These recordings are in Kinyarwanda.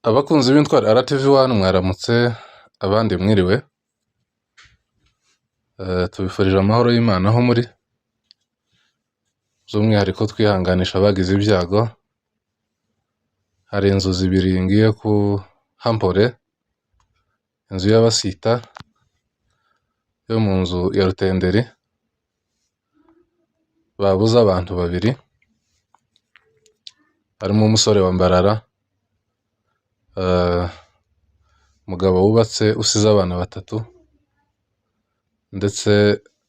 Abakunzi b'intwari RTV1 mwaramutse abandi mwiriwe. Tubifurije amahoro y'Imana aho muri, by'umwihariko twihanganisha abagize ibyago. Hari inzu zibiri ngiye ku Hampore, inzu y'Abasita yo mu nzu ya Rutenderi, babuze abantu babiri, harimo umusore wa Mbarara, umugabo wubatse usize abana batatu, ndetse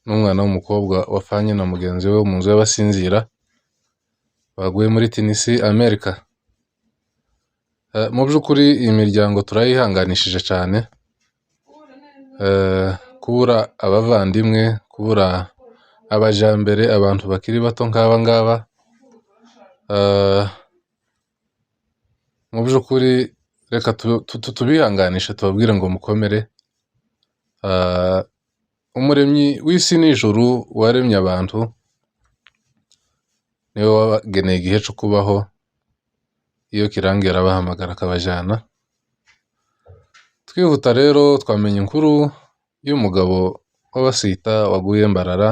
n'umwana w'umukobwa wapfanye na mugenzi we mu nzu y'abasinzira, baguye muri Tennessee, Amerika. Mu by'ukuri iyi miryango turayihanganishije cyane, kubura abavandimwe, kubura abajambere, abantu bakiri bato nk'aba ngaba. Mu by'ukuri reka tubihanganishe, tubabwire ngo mukomere. Umuremyi w'isi n'ijuru waremye abantu niwe wageneye igihe cyo kubaho, iyo kirangiye arabahamagara akabajyana. Twihuta rero twamenye inkuru y'umugabo w'Abasita waguye Mbarara,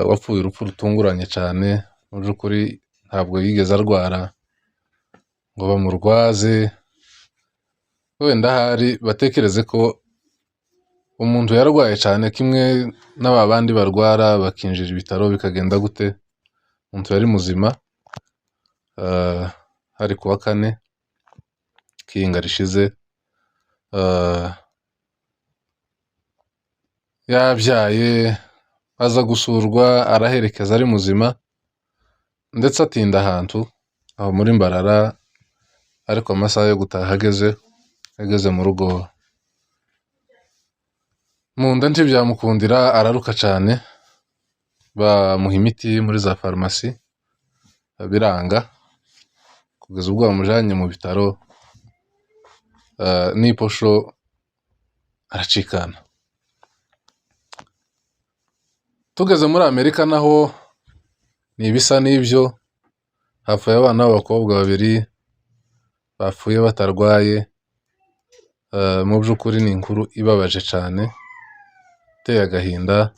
wapfuye urupfu rutunguranye cyane. Mu by'ukuri ntabwo yigeze arwara ngo bamurwaze, wenda ahari batekereze ko umuntu yarwaye cyane kimwe n'aba bandi barwara bakinjira ibitaro bikagenda gute. Umuntu yari muzima. Hari kuwa kane k'iyinga rishize, yabyaye, aza gusurwa, araherekeza ari muzima, ndetse atinda ahantu aho muri Mbarara, ariko amasaha yo gutaha ageze mu rugo mu nda ntibyamukundira, araruka cyane. Bamuha imiti muri za farumasi biranga, kugeza ubwo bamujanye mu bitaro, n'iposho aracikana. Tugeze muri Amerika naho ni ibisa n'ibyo, hapfuye abana b'abakobwa babiri bapfuye batarwaye. Mu by'ukuri ni inkuru ibabaje cyane, iteye agahinda.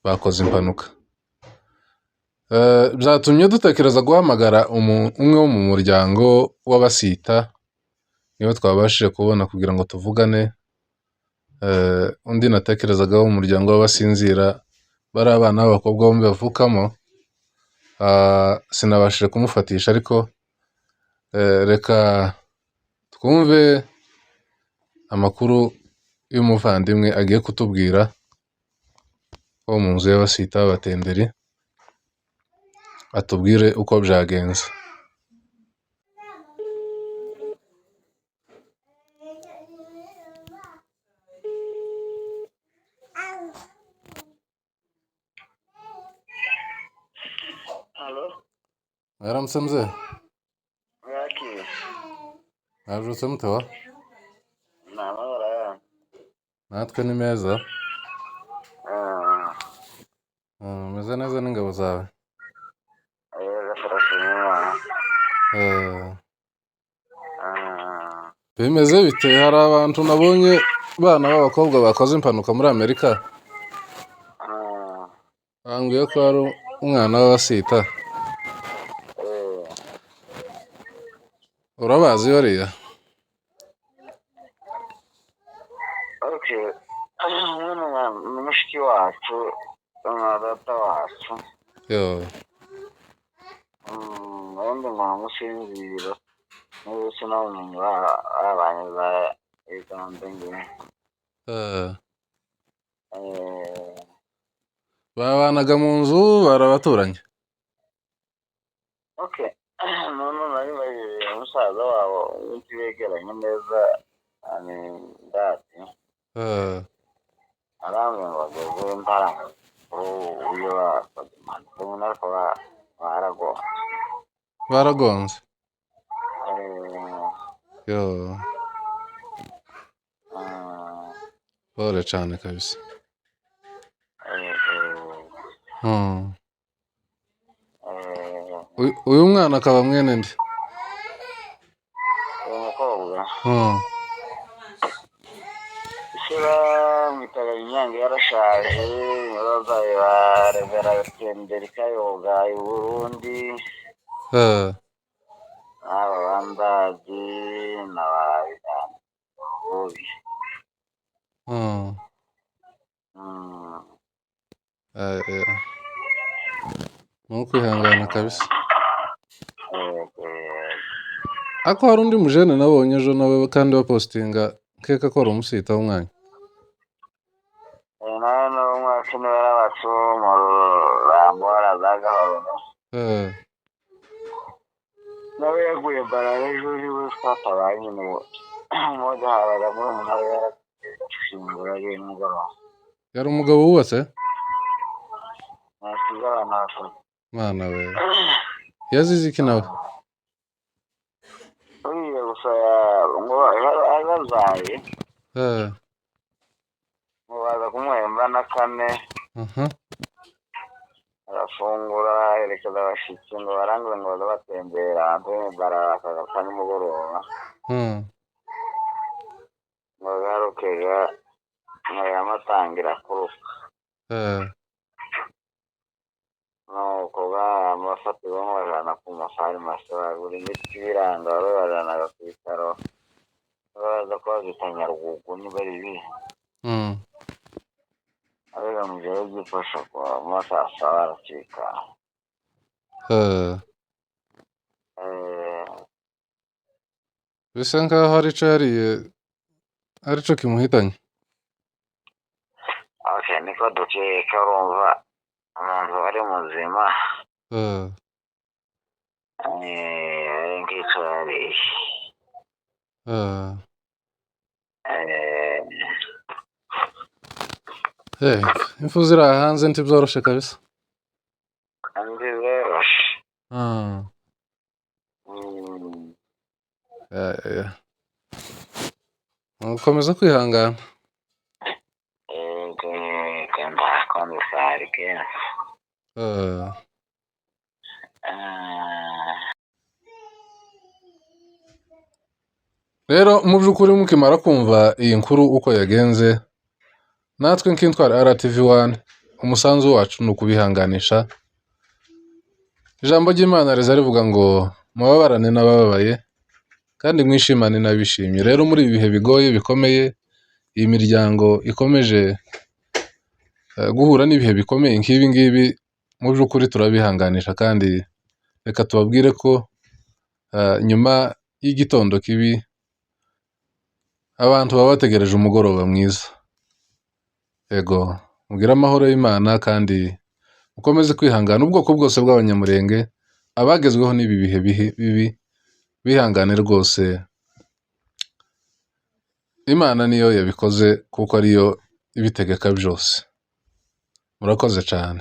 Bakoze impanuka. Byatumye dutekereza guhamagara umwe wo mu muryango w'Abasita, niwe twabashije kubona kugira ngo tuvugane. Undi natekerezagaho mu muryango w'Abasinzira, bari abana b'abakobwa bombi bavukamo, sinabashije kumufatisha, ariko reka twumve amakuru y'umuvandimwe agiye kutubwira wo mu nzu y'Abasita b'Abatenderi, atubwire uko byagenze. Mwaramutse mzee? Mwabyutse mute wa? Natwe ni meza. Meze neza n'ingabo zawe? Bimeze bite? Hari abantu nabonye bana b'abakobwa bakoze impanuka muri Amerika, bambwiye ko ari umwana w'Abasita. Urabazi bariya? Ni mushiki wacu na data wacu. Ubundi nkamusinzira n'ubu sinabonye babanye bayigambe ngewe. Babanaga mu nzu, barabaturanye? None nari bagiriye umusaza wabo umunsi begeranye neza, ni dati arambwira ngo bageze Mbarara, uburyo bakoze impanuka nyine, ariko baragonze. Pole cyane kabisa. Uyu mwana akaba mwene nde? umukobwa Mm. ise bamwitaga inyange yarashaje abazayi ba revera tenderi kayoga i burundi Eh. n'aba bandagi n'ababibi Mm. Ni ukwihangana kabisa. Ako hari undi mujene nabonye ejo nawe kandi bapostinga keka ko ari umusita w'umwanya. nawe n'umwaka niwe yarabatse mu rurambo harazagahoro nawe yaguye barara ejo niwe twatabaye nyine mmoja habaga muri umuntu aba yarashingura ari nimugoroba Yari umugabo wubatse? nasize abantu batatu Mana we. Yazize iki nawe? uriye gusa ngo arazaye ngo baza kumuhemba na kane arafungura aherekeza abashitsi ngo barangure ngo baze batembera hanze barakagaruka nimugoroba ngo garukega ngo yamatangira kuruka nuko bamufatiwemo bajana ku mafarumasi bagura imiti ibiranga babajanaga ku bitaro baza ko bazita Nyarugugu niba ari ibihe ariko mu gihe byifasha kwa masasa baracika bisa nkaho hari ico yariye arico kimuhitanye. niko dukeka urumva umuntu wari muzima ari nk'ico yariye impfu ziri aha hanze ntibyoroshe kabisa. kandi biroroshe Ukomeza kwihangana. kandi usari kenshi rero mu by'ukuri mukimara kumva iyi nkuru uko yagenze natwe nk'intwari RTV1 umusanzu wacu ni ukubihanganisha. Ijambo ry'Imana riza rivuga ngo mubabarane n'abababaye kandi mwishimane n'abishimye. Rero muri ibi bihe bigoye bikomeye iyi miryango ikomeje guhura n'ibihe bikomeye nk'ibi ngibi mu by'ukuri turabihanganisha kandi reka tubabwire ko nyuma y'igitondo kibi abantu baba bategereje umugoroba mwiza. Yego mugire amahoro y'Imana kandi mukomeze kwihangana ubwoko bwose bw'abanyamurenge abagezweho n'ibi bihe bibi bihangane rwose. Imana niyo yabikoze kuko ariyo ibitegeka byose. Murakoze cyane.